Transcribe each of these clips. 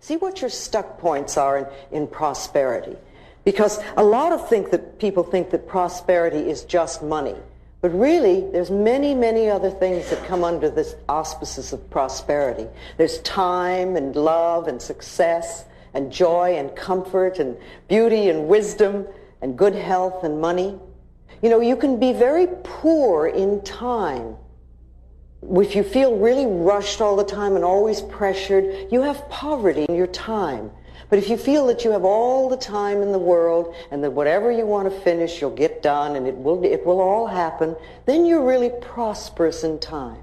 See what your stuck points are in prosperity. Because a lot of people think that prosperity is just money. But really, there's many, many other things that come under this auspices of prosperity. There's time and love and success and joy and comfort and beauty and wisdom and good health and money. You know, you can be very poor in time. If you feel really rushed all the time and always pressured, you have poverty in your time. But if you feel that you have all the time in the world and that whatever you want to finish, you'll get done and it will all happen, then you're really prosperous in time.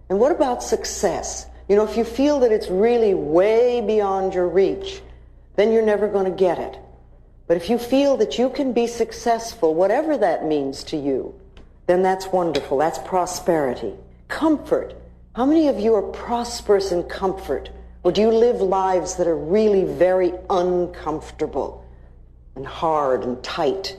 And what about success? You know, if you feel that it's really way beyond your reach, then you're never going to get it. But if you feel that you can be successful, whatever that means to you, then that's wonderful. That's prosperity. Comfort. How many of you are prosperous in comfort? Or do you live lives that are really very uncomfortable and hard and tight?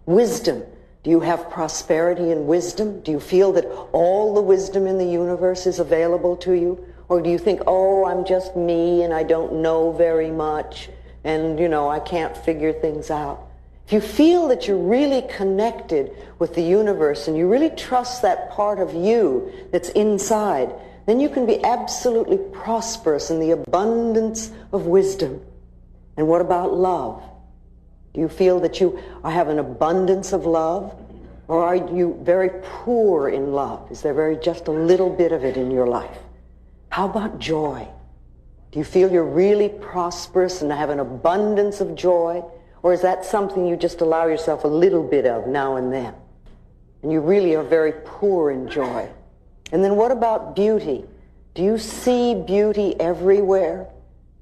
Wisdom. Do you have prosperity in wisdom? Do you feel that all the wisdom in the universe is available to you? Or do you think, oh, I'm just me and I don't know very much and, you know, I can't figure things out? If you feel that you're really connected with the universe and you really trust that part of you that's inside, then you can be absolutely prosperous in the abundance of wisdom. And what about love? Do you feel that you have an abundance of love? Or are you very poor in love? Is there just a little bit of it in your life? How about joy? Do you feel you're really prosperous and have an abundance of joy? Or is that something you just allow yourself a little bit of now and then? And you really are very poor in joy. And then what about beauty? Do you see beauty everywhere?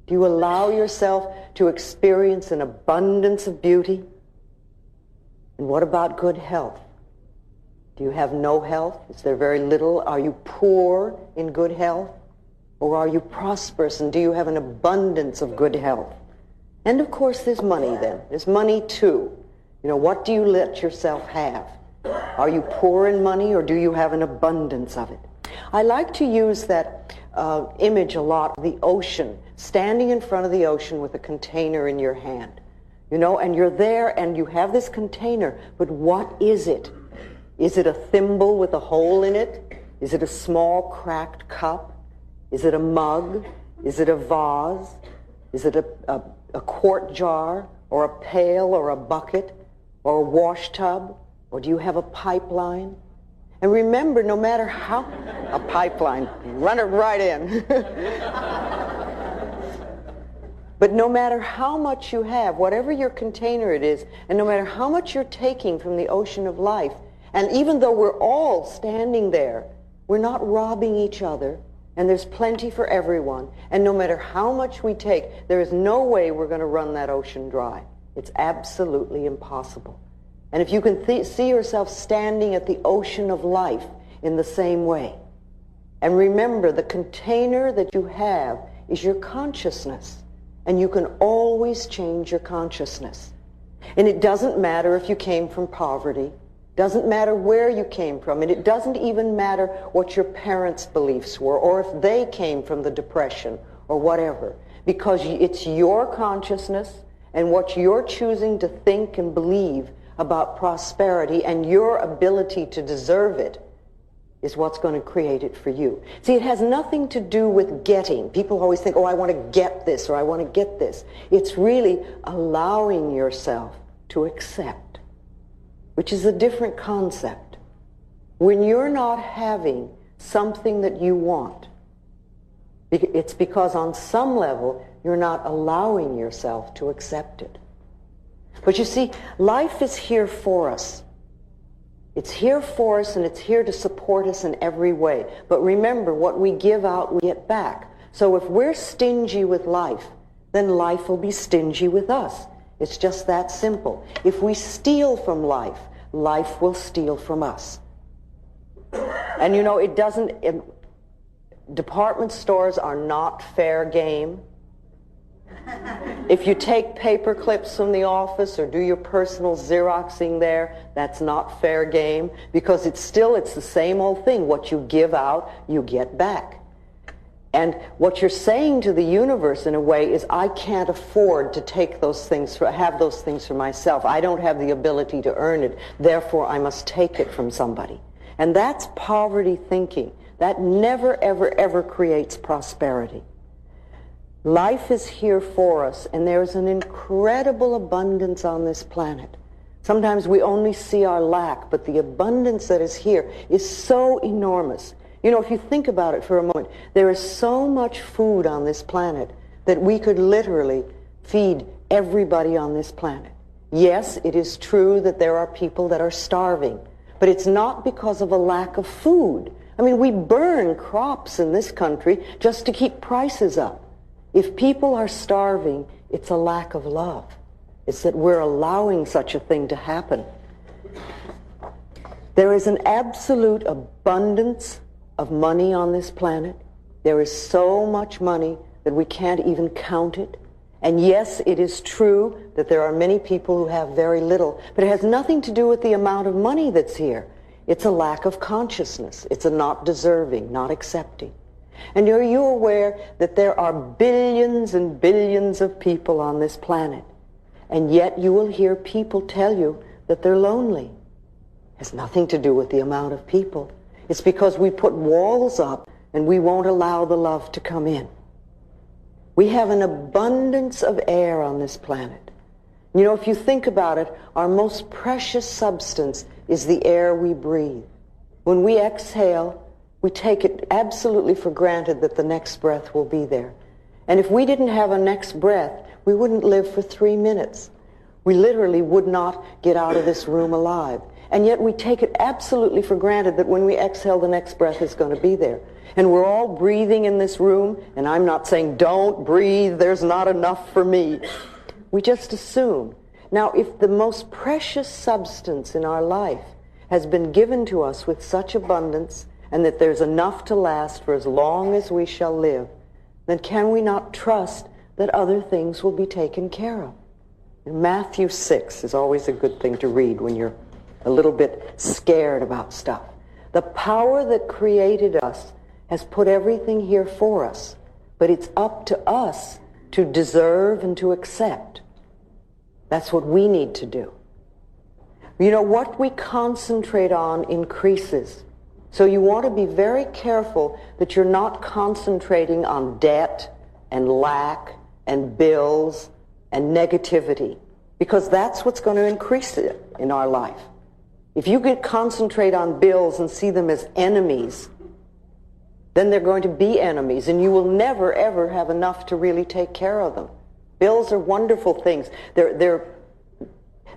Do you allow yourself to experience an abundance of beauty? And what about good health? Do you have no health? Is there very little? Are you poor in good health? Or are you prosperous and do you have an abundance of good health? And of course there's money then. There's money too. You know, what do you let yourself have? Are you poor in money or do you have an abundance of it? I like to use that image a lot, the ocean, standing in front of the ocean with a container in your hand. You know, and you're there and you have this container, but what is it? Is it a thimble with a hole in it? Is it a small cracked cup? Is it a mug? Is it a vase? Is it a quart jar or a pail or a bucket or a wash tub? Or do you have a pipeline? And remember, no matter how... A pipeline, run it right in. But no matter how much you have, whatever your container it is, and no matter how much you're taking from the ocean of life, and even though we're all standing there, we're not robbing each other, and there's plenty for everyone, and no matter how much we take, there is no way we're going to run that ocean dry. It's absolutely impossible. And if you can see yourself standing at the ocean of life in the same way, and remember the container that you have is your consciousness, and you can always change your consciousness. And it doesn't matter if you came from poverty, doesn't matter where you came from, and it doesn't even matter what your parents' beliefs were, or if they came from the Depression, or whatever, because it's your consciousness and what you're choosing to think and believe about prosperity and your ability to deserve it is what's going to create it for you. See, it has nothing to do with getting. People always think, oh, I want to get this or I want to get this. It's really allowing yourself to accept, which is a different concept. When you're not having something that you want, it's because on some level you're not allowing yourself to accept it. But you see, life is here for us. It's here for us and it's here to support us in every way. But remember, what we give out, we get back. So if we're stingy with life, then life will be stingy with us. It's just that simple. If we steal from life, life will steal from us. And you know, department stores are not fair game. If you take paper clips from the office or do your personal Xeroxing there, that's not fair game, because it's the same old thing. What you give out, you get back. And what you're saying to the universe in a way is, I can't afford to take those things, have those things for myself. I don't have the ability to earn it. Therefore, I must take it from somebody. And that's poverty thinking. That never, ever, ever creates prosperity. Life is here for us, and there's an incredible abundance on this planet. Sometimes we only see our lack, but the abundance that is here is so enormous. You know, if you think about it for a moment, there is so much food on this planet that we could literally feed everybody on this planet. Yes, it is true that there are people that are starving, but it's not because of a lack of food. I mean, we burn crops in this country just to keep prices up. If people are starving, it's a lack of love. It's that we're allowing such a thing to happen. There is an absolute abundance of money on this planet. There is so much money that we can't even count it. And yes, it is true that there are many people who have very little, but it has nothing to do with the amount of money that's here. It's a lack of consciousness. It's a not deserving, not accepting. And are you aware that there are billions and billions of people on this planet? And yet you will hear people tell you that they're lonely. It has nothing to do with the amount of people. It's because we put walls up and we won't allow the love to come in. We have an abundance of air on this planet. You know, if you think about it, our most precious substance is the air we breathe. When we exhale, we take it absolutely for granted that the next breath will be there. And if we didn't have a next breath, we wouldn't live for 3 minutes. We literally would not get out of this room alive. And yet we take it absolutely for granted that when we exhale, the next breath is going to be there. And we're all breathing in this room, and I'm not saying don't breathe, there's not enough for me. We just assume. Now, if the most precious substance in our life has been given to us with such abundance, and that there's enough to last for as long as we shall live, then can we not trust that other things will be taken care of? And Matthew 6 is always a good thing to read when you're a little bit scared about stuff. The power that created us has put everything here for us, but it's up to us to deserve and to accept. That's what we need to do. You know, what we concentrate on increases. So you want to be very careful that you're not concentrating on debt and lack and bills and negativity, because that's what's going to increase it in our life. If you concentrate on bills and see them as enemies, then they're going to be enemies, and you will never, ever have enough to really take care of them. Bills are wonderful things.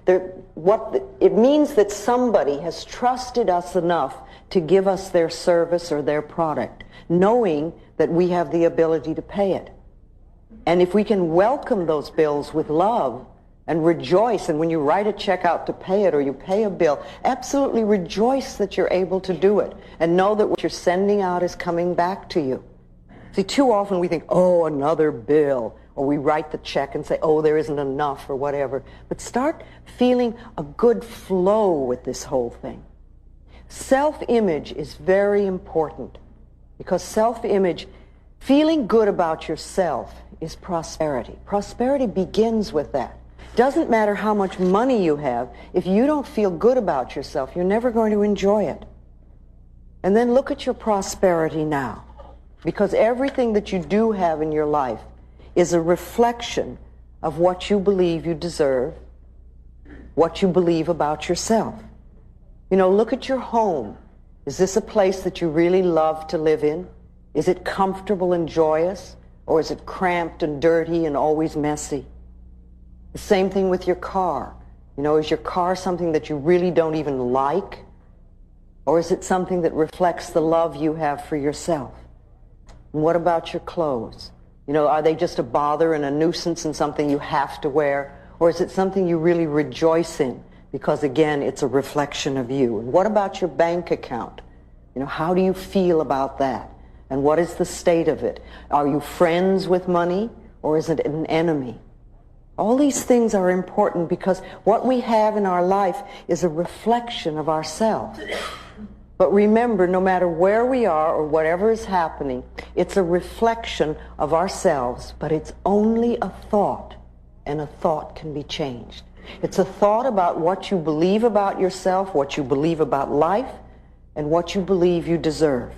It means that somebody has trusted us enough to give us their service or their product, knowing that we have the ability to pay it. And if we can welcome those bills with love and rejoice, and when you write a check out to pay it or you pay a bill, absolutely rejoice that you're able to do it and know that what you're sending out is coming back to you. See, too often we think, oh, another bill, or we write the check and say, oh, there isn't enough or whatever. But start feeling a good flow with this whole thing. Self-image is very important, because self-image, feeling good about yourself, is prosperity. Prosperity begins with that. Doesn't matter how much money you have, if you don't feel good about yourself, you're never going to enjoy it. And then look at your prosperity now, because everything that you do have in your life is a reflection of what you believe you deserve, what you believe about yourself. You know, look at your home. Is this a place that you really love to live in? Is it comfortable and joyous? Or is it cramped and dirty and always messy? The same thing with your car. You know, is your car something that you really don't even like? Or is it something that reflects the love you have for yourself? And what about your clothes? You know, are they just a bother and a nuisance and something you have to wear? Or is it something you really rejoice in? Because, again, it's a reflection of you. And what about your bank account? You know, how do you feel about that? And what is the state of it? Are you friends with money, or is it an enemy? All these things are important, because what we have in our life is a reflection of ourselves. But remember, no matter where we are or whatever is happening, it's a reflection of ourselves, but it's only a thought, and a thought can be changed. It's a thought about what you believe about yourself, what you believe about life, and what you believe you deserve.